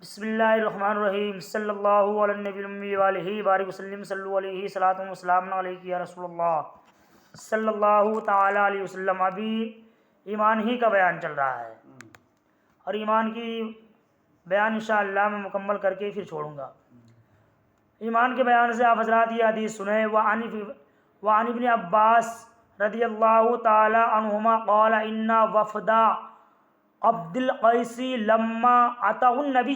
بسم اللہ الرحمن الرحیم صلی اللہ علی النبی الامی وآلہ وآلہ وسلم صلو علیہ صلاۃ و سلام علیک یا رسول اللہ صلی اللہ تعالی علیہ وسلم۔ ابھی ایمان ہی کا بیان چل رہا ہے اور ایمان کی بیان انشاءاللہ میں مکمل کر کے پھر چھوڑوں گا۔ ایمان کے بیان سے آپ حضرات یہ حدیث سنیں، وعن ابن عباس رضی اللہ تعالی عنہما قال ان وفد عبد القیس لما اتوا النبی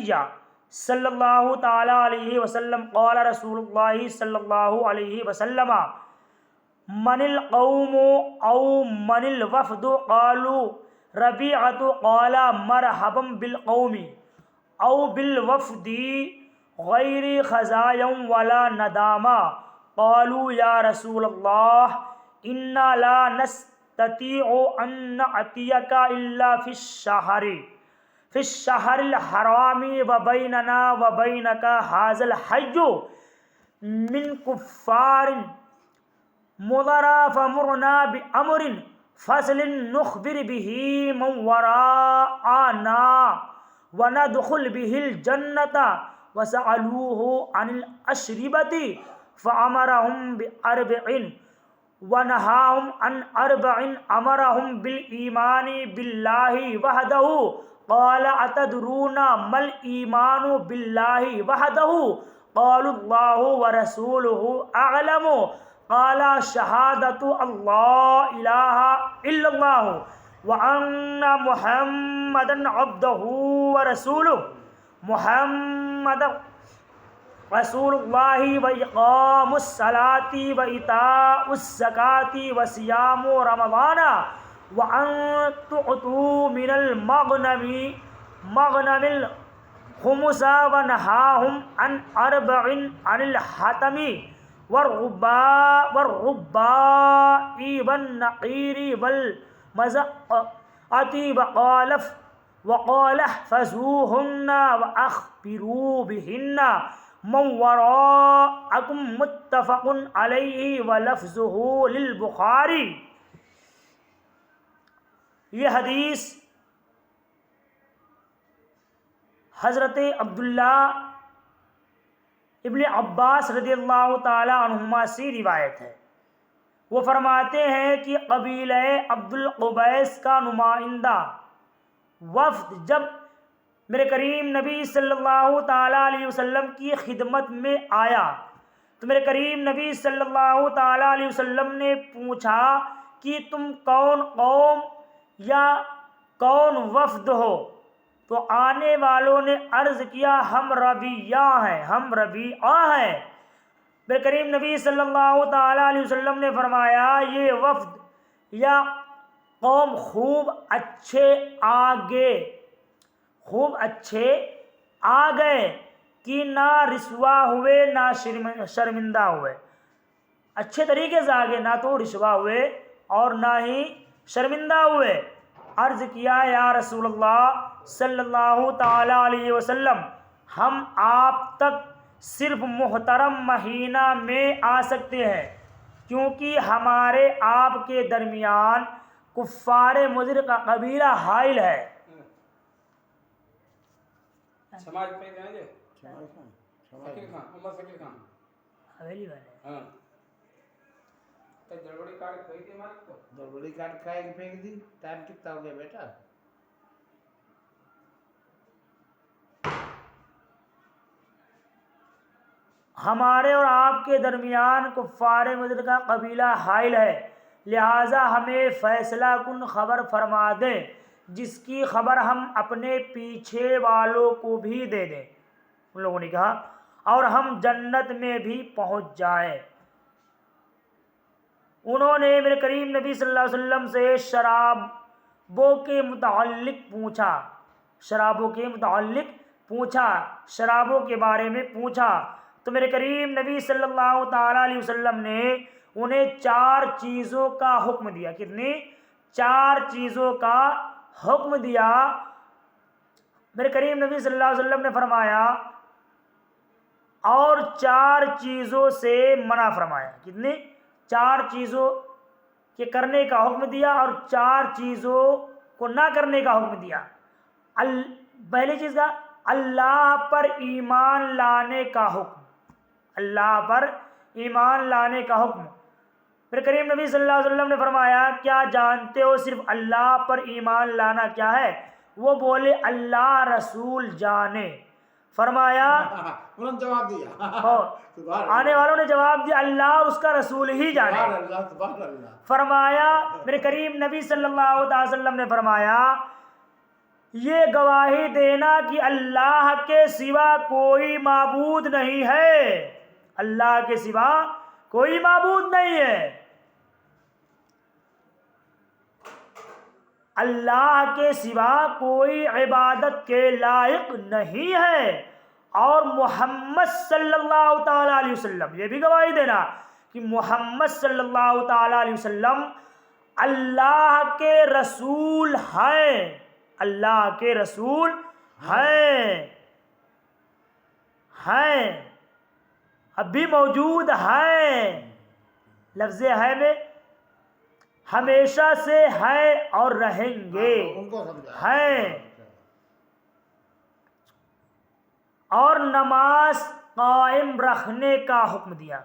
صلی اللہ تعالی علیہ وسلم قال رسول اللہ صلی اللہ علیہ وسلم من القوم او من الوفد قالوا ربیعۃ قال مرحبا بالقوم او بالوفد غیر خزایا ولا ندامہ قالوا یا رسول اللہ انا لا نستطيع ان نأتيك الا في الشهر الحرام وبيننا وبينك هذا الحج من كفار مضر فمرنا بأمر فصل نخبر به من وراءنا وندخل به الجنة وسألوه عن الأشربة فأمرهم بأربع ونهاهم عن أربع أمرهم بالإيمان بالله وحده قال أتدرون ما الإيمان بالله وحده قالوا الله ورسوله أعلم قال شهادة الله إله إلا الله وأن محمدا عبده ورسوله محمد رسول اللہ وإقام الصلاة وإيتاء الزکاة وصيام رمضان وأن تعطوا من المغنم الخمس ونهاهم عن أربع عن الحطم والرباء والنقير والمزقة وقال احفظوهن وأخبروا بهن من وراءكم متفق علیہ ولفظہ للبخاری۔ یہ حدیث حضرت عبداللہ ابن عباس رضی اللہ تعالی عنہما سے روایت ہے۔ وہ فرماتے ہیں کہ قبیلہ عبد القبیس کا نمائندہ وفد جب میرے کریم نبی صلی اللہ تعالیٰ علیہ وسلم کی خدمت میں آیا تو میرے کریم نبی صلی اللہ تعالیٰ علیہ وسلم نے پوچھا کہ تم کون قوم یا کون وفد ہو؟ تو آنے والوں نے عرض کیا ہم ربیعہ ہیں۔ میرے کریم نبی صلی اللہ تعالیٰ علیہ وسلم نے فرمایا یہ وفد یا قوم خوب اچھے آ گئے کہ نہ رسوا ہوئے نہ شرمندہ ہوئے، اچھے طریقے سے آگے، نہ تو رسوا ہوئے اور نہ ہی شرمندہ ہوئے۔ عرض کیا یا رسول اللہ صلی اللہ تعالی علیہ وسلم ہم آپ تک صرف محترم مہینہ میں آ سکتے ہیں کیونکہ ہمارے آپ کے درمیان کفار مضر کا قبیلہ حائل ہے۔ سماج پہ جائیں گے فقیر خان عمر فقیر خان حویلی والے تو جڑبڑی کاٹ کھائی تھی ہماری کو جڑبڑی کاٹ کھائے کہ پھینک دی؟ ٹائم کتنا ہو گیا بیٹا؟ ہمارے اور آپ کے درمیان کفار مضر کا قبیلہ حائل ہے، لہٰذا ہمیں فیصلہ کن خبر فرما دیں جس کی خبر ہم اپنے پیچھے والوں کو بھی دے دیں۔ ان لوگوں نے کہا اور ہم جنت میں بھی پہنچ جائیں۔ انہوں نے میرے کریم نبی صلی اللہ علیہ وسلم سے شرابوں کے متعلق پوچھا تو میرے کریم نبی صلی اللہ تعالی علیہ وسلم نے انہیں 4 چیزوں کا حکم دیا۔ کتنی؟ 4 چیزوں کا حکم دیا۔ میرے کریم نبی صلی اللہ علیہ وسلم نے فرمایا اور 4 چیزوں سے منع فرمایا۔ کتنی؟ 4 چیزوں کے کرنے کا حکم دیا اور 4 چیزوں کو نہ کرنے کا حکم دیا۔ پہلی چیز کا اللہ پر ایمان لانے کا حکم، اللہ پر ایمان لانے کا حکم۔ پھر کریم نبی صلی اللہ علیہ وسلم نے فرمایا کیا جانتے ہو صرف اللہ پر ایمان لانا کیا ہے؟ وہ بولے اللہ رسول جانے۔ فرمایا انہوں نے جواب دیا سبحان آنے والوں نے جواب دیا اللہ اور اس کا رسول ہی جانے۔ اللہ سبحان اللہ۔ فرمایا میرے کریم نبی صلی اللہ علیہ وسلم نے فرمایا یہ گواہی دینا کہ اللہ کے سوا کوئی معبود نہیں ہے، اللہ کے سوا کوئی معبود نہیں ہے، اللہ کے سوا کوئی عبادت کے لائق نہیں ہے، اور محمد صلی اللہ تعالی علیہ وسلم، یہ بھی گواہی دینا کہ محمد صلی اللہ تعالی علیہ وسلم اللہ کے رسول ہیں، اللہ کے رسول ہیں، اب بھی موجود ہیں۔ لفظ ہے میں ہمیشہ سے ہے اور رہیں گے، ان کو سمجھا ہیں۔ اور نماز قائم رکھنے کا حکم دیا،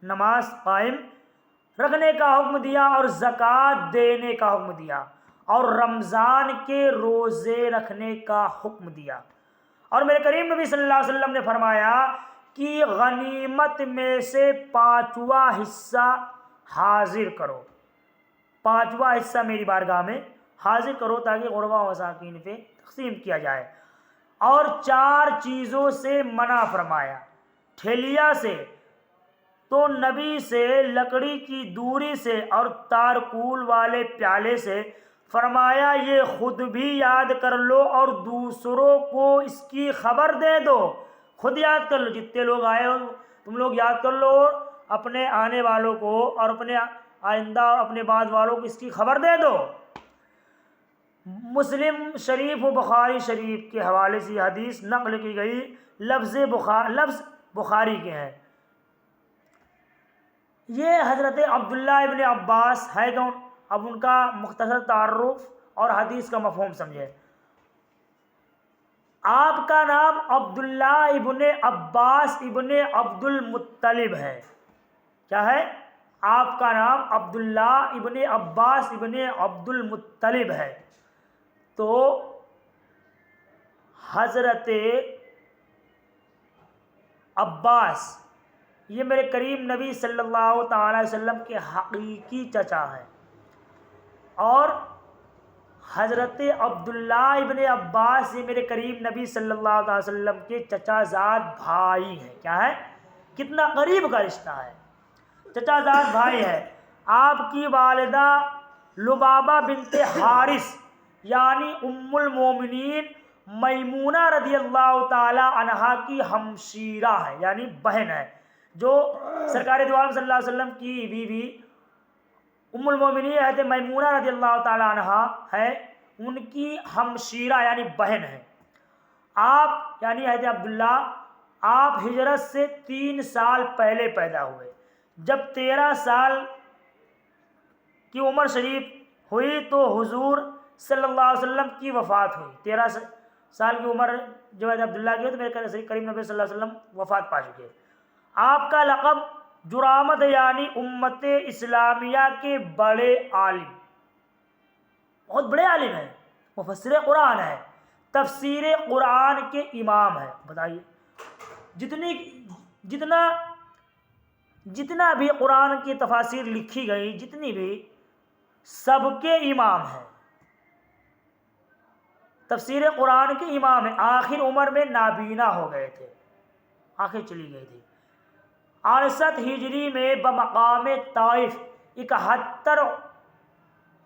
نماز قائم رکھنے کا حکم دیا، اور زکوٰۃ دینے کا حکم دیا، اور رمضان کے روزے رکھنے کا حکم دیا۔ اور میرے کریم نبی صلی اللہ علیہ وسلم نے فرمایا کہ غنیمت میں سے 5واں حصہ حاضر کرو، 5واں حصہ میری بارگاہ میں حاضر کرو تاکہ غربا و مساکین پہ تقسیم کیا جائے۔ اور 4 چیزوں سے منع فرمایا، ٹھیلیا سے، تو نبی سے، لکڑی کی دوری سے، اور تارکول والے پیالے سے۔ فرمایا یہ خود بھی یاد کر لو اور دوسروں کو اس کی خبر دے دو، خود یاد کر لو، جتنے لوگ آئے ہو تم لوگ یاد کر لو، اپنے آنے والوں کو اور اپنے آئندہ اور اپنے بعد والوں کو اس کی خبر دے دو۔ مسلم شریف و بخاری شریف کے حوالے سے یہ حدیث نقل کی گئی، لفظ بخاری کے ہیں۔ یہ حضرت عبداللہ ابن عباس ہے کون؟ اب ان کا مختصر تعارف اور حدیث کا مفہوم سمجھے۔ آپ کا نام عبداللہ ابن عباس ابن عبد المطلب ہے۔ کیا ہے؟ آپ کا نام عبداللہ ابن عباس ابن عبد المطلب ہے۔ تو حضرت عباس یہ میرے کریم نبی صلی اللہ تعالی وسلم کے حقیقی چچا ہیں، اور حضرت عبداللہ ابن عباس یہ میرے کریم نبی صلی اللہ علیہ وسلم کے چچا زاد بھائی ہیں۔ کیا ہے؟ کتنا قریب کا رشتہ ہے، چچا زاد بھائی ہے۔ آپ کی والدہ لبابہ بنت حارث یعنی ام المومنین میمونہ رضی اللہ تعالی عنہا کی ہمشیرہ ہے، یعنی بہن ہے، جو سرکار دو عالم صلی اللہ علیہ وسلم کی بیوی ام المومنین حضرت میمونہ رضی اللہ تعالی عنہا ہے، ان کی ہمشیرہ یعنی بہن ہے۔ آپ یعنی حضرت عبداللہ آپ ہجرت سے 3 سال پہلے پیدا ہوئے۔ جب 13 سال کی عمر شریف ہوئی تو حضور صلی اللہ علیہ وسلم کی وفات ہوئی۔ 13 سال کی عمر جو حضرت عبداللہ کی ہوئی تو میرے کریم نبی صلی اللہ علیہ وسلم وفات پا چکے۔ آپ کا لقب جرامت یعنی امت اسلامیہ کے بڑے عالم، بہت بڑے عالم ہیں، مفسر قرآن ہے، تفسیر قرآن کے امام ہیں۔ بتائیے جتنا بھی قرآن کی تفاسیر لکھی گئی، جتنی بھی، سب کے امام ہیں، تفسیر قرآن کے امام ہیں۔ آخر عمر میں نابینا ہو گئے تھے، آنکھیں چلی گئی تھی۔ 68 ہجری میں بمقام طائف 71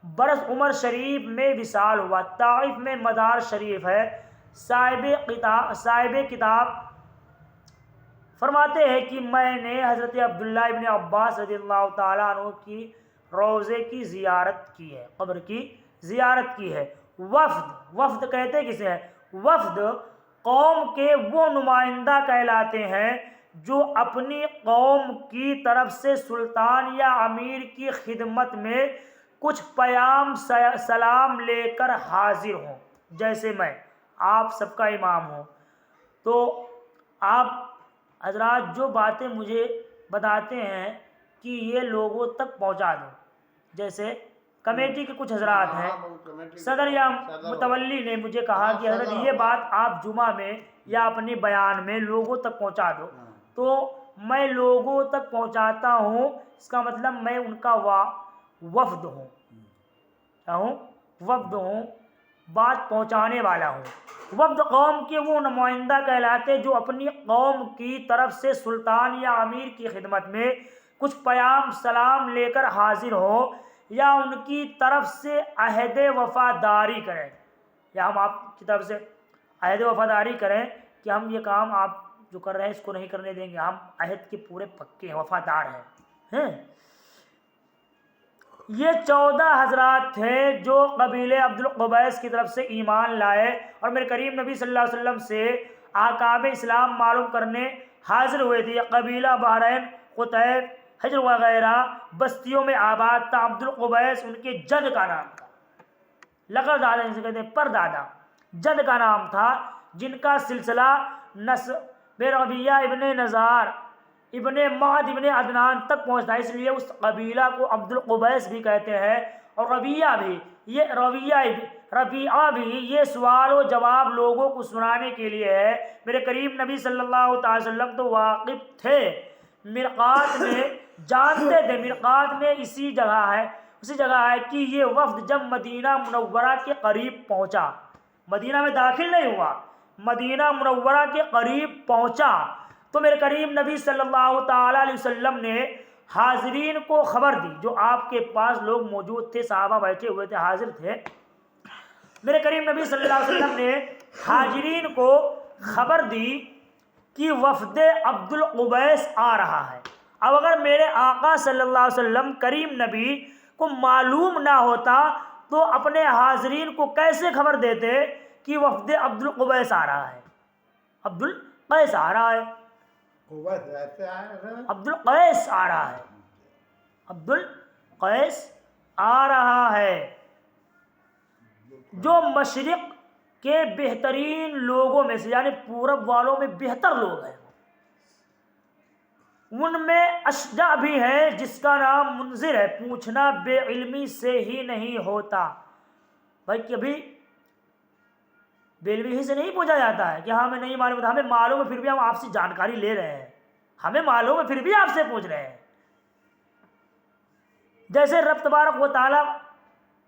برس عمر شریف میں وصال ہوا۔ طائف میں مزار شریف ہے۔ صاحب کتاب فرماتے ہیں کہ میں نے حضرت عبداللہ ابن عباس رضی اللہ تعالیٰ عنہ کی روضے کی زیارت کی ہے، قبر کی زیارت کی ہے۔ وفد کہتے کسے ہیں؟ وفد قوم کے وہ نمائندہ کہلاتے ہیں جو اپنی قوم کی طرف سے سلطان یا امیر کی خدمت میں کچھ پیام سلام لے کر حاضر ہوں۔ جیسے میں آپ سب کا امام ہوں، تو آپ حضرات جو باتیں مجھے بتاتے ہیں کہ یہ لوگوں تک پہنچا دو. جیسے کمیٹی کے کچھ حضرات ہیں، صدر یا متولی نے مجھے کہا کہ حضرت یہ بات آپ جمعہ میں یا اپنی بیان میں لوگوں تک پہنچا دو، تو میں لوگوں تک پہنچاتا ہوں. اس کا مطلب میں ان کا وفد ہوں. کیا ہوں؟ وفد ہوں، بات پہنچانے والا ہوں. وفد قوم کے وہ نمائندہ کہلاتے جو اپنی قوم کی طرف سے سلطان یا امیر کی خدمت میں کچھ پیام سلام لے کر حاضر ہو، یا ان کی طرف سے عہد وفاداری کریں، یا ہم آپ کی طرف سے عہد وفاداری کریں کہ ہم یہ کام آپ جو کر رہے ہیں اس کو نہیں کرنے دیں گے، ہم عہد کے پورے پکے ہیں، وفادار ہیں. یہ 14 حضرات تھے جو قبیلے عبد القبیس کی طرف سے ایمان لائے اور میرے کریم نبی صلی اللہ علیہ وسلم سے احکام اسلام معلوم کرنے حاضر ہوئے تھے. یہ قبیلہ بحرین، قطیف، حجر وغیرہ بستیوں میں آباد تھا. عبد القبیس ان کے جد کا نام تھا، لقب دادا جسے کہتے ہیں پر دادا، جد کا نام تھا، جن کا سلسلہ نسب ربیہ ابن نزار ابن معد ابن عدنان تک پہنچتا ہے. اس لیے اس قبیلہ کو عبد القبیس بھی کہتے ہیں. اور ربیعہ بھی یہ سوال و جواب لوگوں کو سنانے کے لیے ہے. میرے کریم نبی صلی اللہ تعالی وسلم تو واقف تھے، مرقات میں جانتے تھے. مرقات میں اسی جگہ ہے کہ یہ وفد جب مدینہ منورہ کے قریب پہنچا، مدینہ میں داخل نہیں ہوا، مدینہ منورہ کے قریب پہنچا، تو میرے کریم نبی صلی اللہ تعالی علیہ وسلم نے حاضرین کو خبر دی. جو آپ کے پاس لوگ موجود تھے، صحابہ بیٹھے ہوئے تھے، حاضر تھے، میرے کریم نبی صلی اللہ علیہ وسلم نے حاضرین کو خبر دی کہ وفد عبد القبیس آ رہا ہے. اب اگر میرے آقا صلی اللہ علیہ وسلم کریم نبی کو معلوم نہ ہوتا تو اپنے حاضرین کو کیسے خبر دیتے کہ وفد عبد القبیس آ رہا ہے؟ عبد القیس آ رہا ہے، عبد القیس آ رہا ہے، عبد القیس آ رہا ہے، جو مشرق کے بہترین لوگوں میں سے، یعنی پورب والوں میں بہتر لوگ ہیں. ان میں اشجع بھی ہے جس کا نام منذر ہے. پوچھنا بے علمی سے ہی نہیں ہوتا. بھائی کبھی بے علمی ہی سے نہیں پوچھا جاتا ہے کہ ہاں ہمیں نہیں معلوم ہوتا، ہمیں معلوم ہے پھر بھی ہم آپ سے جانکاری لے رہے ہیں، ہمیں معلوم ہے پھر بھی آپ سے پوچھ رہے ہیں. جیسے رب تبارک و تعالی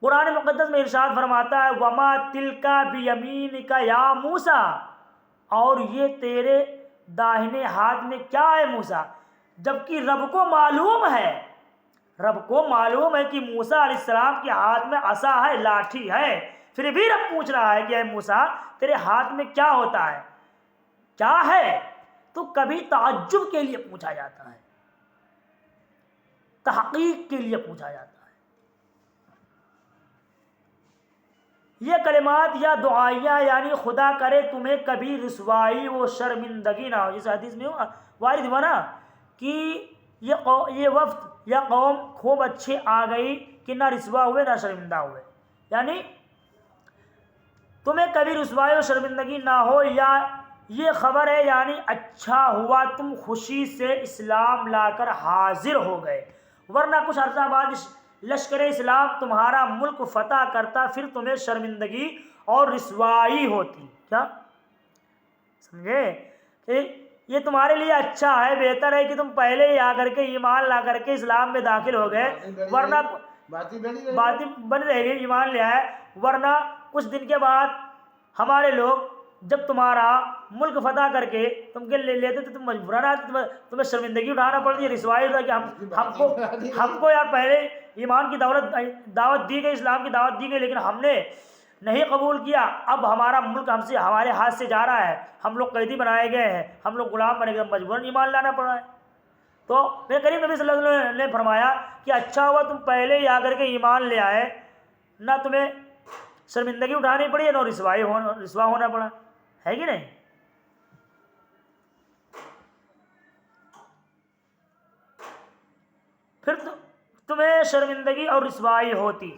قرآن مقدس میں ارشاد فرماتا ہے وما تلکا بیمینک یا موسیٰ، اور یہ تیرے داہنے ہاتھ میں کیا ہے موسیٰ، جبکہ رب کو معلوم ہے کہ موسیٰ علیہ السلام کے ہاتھ میں عصا ہے، لاٹھی ہے، پھر بھی رب پوچھ رہا ہے کہ اے موسیٰ تیرے ہاتھ میں کیا ہوتا ہے، کیا ہے. تو کبھی تعجب کے لیے پوچھا جاتا ہے، تحقیق کے لیے پوچھا جاتا ہے. یہ کلمات یا دعائیہ یعنی خدا کرے تمہیں کبھی رسوائی و شرمندگی نہ ہو. جس حدیث میں وارد ہوا نا کہ یہ وفد یا قوم خوب اچھے آ گئی کہ نہ رسوا ہوئے نہ شرمندہ ہوئے، یعنی تمہیں کبھی رسوائی و شرمندگی نہ ہو. یا یہ خبر ہے یعنی اچھا ہوا تم خوشی سے اسلام لا کر حاضر ہو گئے، ورنہ کچھ عرصہ بعد لشکر اسلام تمہارا ملک فتح کرتا، پھر تمہیں شرمندگی اور رسوائی ہوتی. کیا سمجھے؟ کہ یہ تمہارے لیے اچھا ہے، بہتر ہے کہ تم پہلے ہی آ کر کے ایمان لا کر کے اسلام میں داخل ہو گئے، ورنہ باتیں بن رہے گی، ایمان لے آئے، ورنہ کچھ دن کے بعد ہمارے لوگ جب تمہارا ملک فتح کر کے تم کے لے لیتے تو تم مجبوراً تمہیں شرمندگی اٹھانا پڑتی ہے، رسوائی ہوتا کہ ہم کو یار پہلے ایمان کی دعوت دی گئی، اسلام کی دعوت دی گئی، لیکن ہم نے نہیں قبول کیا، اب ہمارا ملک ہمارے ہاتھ سے جا رہا ہے، ہم لوگ قیدی بنائے گئے ہیں، ہم لوگ غلام بنے گئے، مجبوراً ایمان لانا پڑ رہا ہے. تو میرے کریم نبی صلی اللہ علیہ وسلم نے فرمایا کہ اچھا ہوا تم پہلے ہی آ کر کے ایمان لے آئے، نہ تمہیں شرمندگی اٹھانی پڑی ہے نہ رسوا ہونا پڑا، ہے کہ نہیں؟ پھر تمہیں شرمندگی اور رسوائی ہوتی.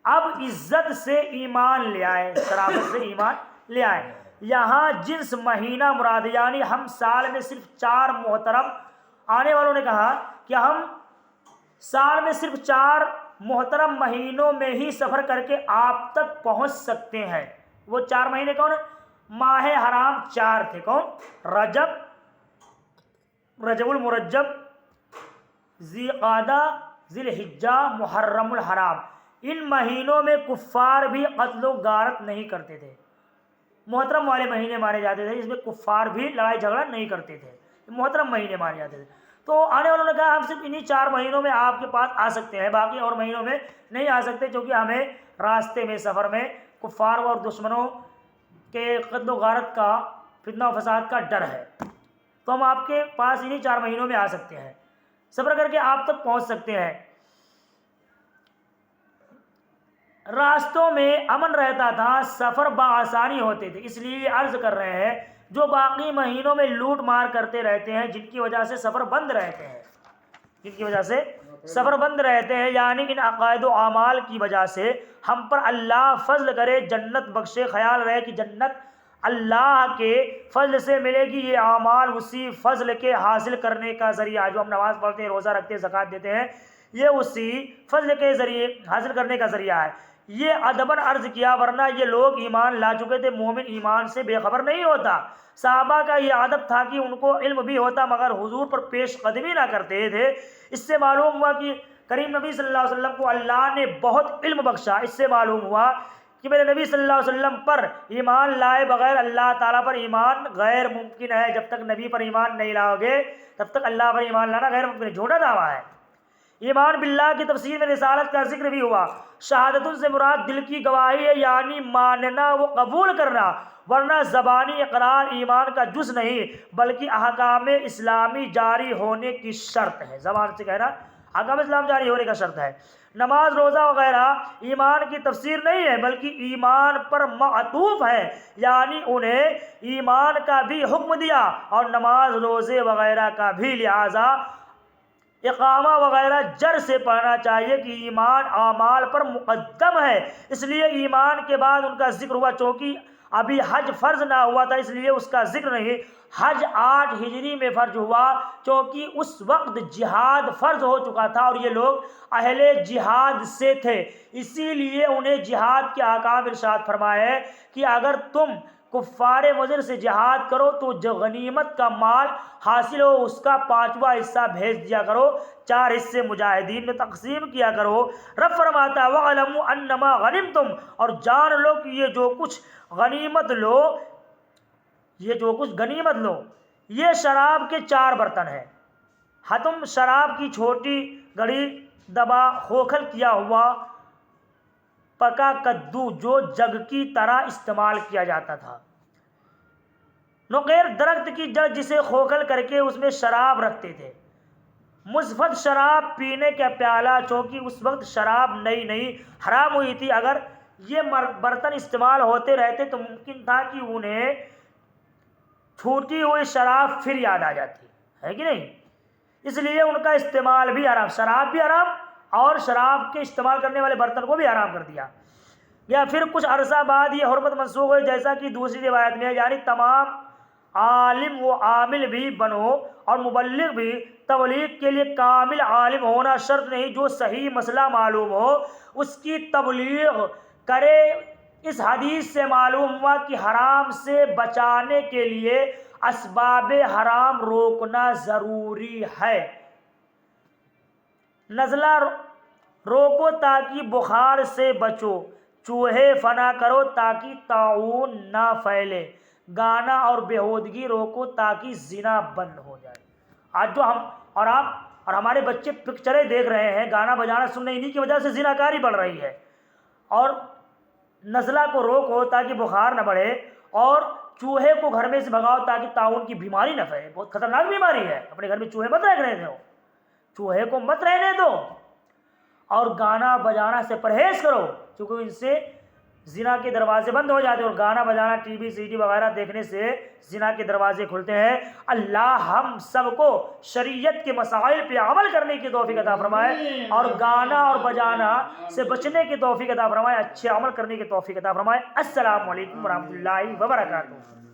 اب عزت سے ایمان لے آئے، شرافت سے ایمان لے آئے. یہاں جنس مہینہ مراد، یعنی ہم سال میں صرف 4 محترم، آنے والوں نے کہا کہ ہم سال میں صرف 4 محترم مہینوں میں ہی سفر کر کے آپ تک پہنچ سکتے ہیں۔ وہ 4 مہینے کون ہیں؟ ماہ حرام 4 تھے، کون؟ رجب المرجب، ذی قعدہ، ذی الحجہ، محرم الحرام۔ ان مہینوں میں کفار بھی قتل و غارت نہیں کرتے تھے، محترم والے مہینے مانے جاتے تھے، اس میں کفار بھی لڑائی جھگڑا نہیں کرتے تھے، محترم مہینے مانے جاتے تھے۔ تو آنے والوں نے کہا ہم صرف انہی 4 مہینوں میں آپ کے پاس آ سکتے ہیں، باقی اور مہینوں میں نہیں آ سکتے، کیونکہ ہمیں راستے میں سفر میں کفار اور دشمنوں کے قتل و غارت کا، فتنہ و فساد کا ڈر ہے، تو ہم آپ کے پاس انہی 4 مہینوں میں آ سکتے ہیں، سفر کر کے آپ تک پہنچ سکتے ہیں۔ راستوں میں امن رہتا تھا، سفر بآسانی ہوتے تھے، اس لیے یہ عرض کر رہے ہیں جو باقی مہینوں میں لوٹ مار کرتے رہتے ہیں، جن کی وجہ سے سفر بند رہتے ہیں، یعنی ان عقائد و اعمال کی وجہ سے ہم پر اللہ فضل کرے، جنت بخشے، خیال رہے کہ جنت اللہ کے فضل سے ملے گی، یہ اعمال اسی فضل کے حاصل کرنے کا ذریعہ، جو ہم نماز پڑھتے ہیں، روزہ رکھتے ہیں، زکوٰۃ دیتے ہیں، یہ اسی فضل کے ذریعے حاصل کرنے کا ذریعہ ہے۔ یہ ادباً عرض کیا، ورنہ یہ لوگ ایمان لا چکے تھے، مومن ایمان سے بے خبر نہیں ہوتا۔ صحابہ کا یہ عادت تھا کہ ان کو علم بھی ہوتا مگر حضور پر پیش قدمی نہ کرتے تھے۔ اس سے معلوم ہوا کہ کریم نبی صلی اللہ علیہ وسلم کو اللہ نے بہت علم بخشا۔ اس سے معلوم ہوا کہ میرے نبی صلی اللہ علیہ وسلم پر ایمان لائے بغیر اللہ تعالیٰ پر ایمان غیر ممکن ہے۔ جب تک نبی پر ایمان نہیں لاؤ گے تب تک اللہ پر ایمان لانا غیر ممکن ہے، جھوٹا دعویٰ ہے۔ ایمان باللہ کی تفسیر میں رسالت کا ذکر بھی ہوا۔ شہادتن سے مراد دل کی گواہی ہے، یعنی ماننا و قبول کرنا، ورنہ زبانی اقرار ایمان کا جز نہیں بلکہ احکام اسلامی جاری ہونے کی شرط ہے۔ زبان سے کہنا احکام اسلام جاری ہونے کا شرط ہے۔ نماز، روزہ وغیرہ ایمان کی تفسیر نہیں ہے بلکہ ایمان پر معطوف ہے، یعنی انہیں ایمان کا بھی حکم دیا اور نماز، روزے وغیرہ کا بھی، لہذا اقامہ وغیرہ جر سے پڑھنا چاہیے کہ ایمان اعمال پر مقدم ہے، اس لیے ایمان کے بعد ان کا ذکر ہوا، چونکہ ابھی حج فرض نہ ہوا تھا اس لیے اس کا ذکر نہیں۔ حج 8 ہجری میں فرض ہوا کیونکہ اس وقت جہاد فرض ہو چکا تھا اور یہ لوگ اہل جہاد سے تھے، اسی لیے انہیں جہاد کے احکام ارشاد فرمائے کہ اگر تم کفار مضر سے جہاد کرو تو جو غنیمت کا مال حاصل ہو اس کا 5واں حصہ بھیج دیا کرو، 4 حصے مجاہدین میں تقسیم کیا کرو۔ رب فرماتا وَاعْلَمُوا أَنَّمَا غَنِمْتُمْ، اور جان لو کہ یہ جو کچھ غنیمت لو، یہ شراب کے 4 برتن ہیں۔ حتم شراب کی چھوٹی گڑھی، دبا کھوکھل کیا ہوا پکا کدو جو جگ کی طرح استعمال کیا جاتا تھا، نقیر درخت کی جڑ جسے کھوکھل کر کے اس میں شراب رکھتے تھے، مصفت شراب پینے کا پیالہ، چونکہ اس وقت شراب نئی حرام ہوئی تھی، اگر یہ برتن استعمال ہوتے رہتے تو ممکن تھا کہ انہیں چھوٹی ہوئی شراب پھر یاد آ جاتی ہے کہ نہیں، اس لیے ان کا استعمال بھی حرام، شراب بھی حرام اور شراب کے استعمال کرنے والے برتن کو بھی حرام کر دیا یا پھر کچھ عرصہ بعد یہ حرمت منسوخ ہوئی، جیسا کہ دوسری روایت میں ہے، یعنی تمام عالم و عامل بھی بنو اور مبلغ بھی، تبلیغ کے لیے کامل عالم ہونا شرط نہیں، جو صحیح مسئلہ معلوم ہو اس کی تبلیغ کرے۔ اس حدیث سے معلوم ہوا کہ حرام سے بچانے کے لیے اسباب حرام روکنا ضروری ہے۔ نزلہ روکو تاکہ بخار سے بچو، چوہے فنا کرو تاکہ طاعون نہ پھیلے، گانا اور بیہودگی روکو تاکہ زنا بند ہو جائے۔ آج جو ہم اور آپ اور ہمارے بچے پکچریں دیکھ رہے ہیں، گانا بجانا سن رہے ہیں، انہی کی وجہ سے زناکاری بڑھ رہی ہے۔ اور نزلہ کو روکو تاکہ بخار نہ بڑھے، اور چوہے کو گھر میں سے بھگاؤ تاکہ طاعون کی بیماری نہ پھیلے، بہت خطرناک بیماری ہے، اپنے گھر میں چوہے مت رکھنے دو، چوہے کو مت رہنے دو، اور گانا بجانا سے پرہیز کرو کیونکہ ان سے زنا کے دروازے بند ہو جاتے ہیں، اور گانا بجانا ٹی وی سی ڈی وغیرہ دیکھنے سے زنا کے دروازے کھلتے ہیں۔ اللہ ہم سب کو شریعت کے مسائل پہ عمل کرنے کی توفیق عطا فرمائے، اور گانا اور بجانا سے بچنے کی توفیق عطا فرمائے، اچھے عمل کرنے کی توفیق عطا فرمائے۔ السلام علیکم ورحمۃ اللہ وبرکاتہ۔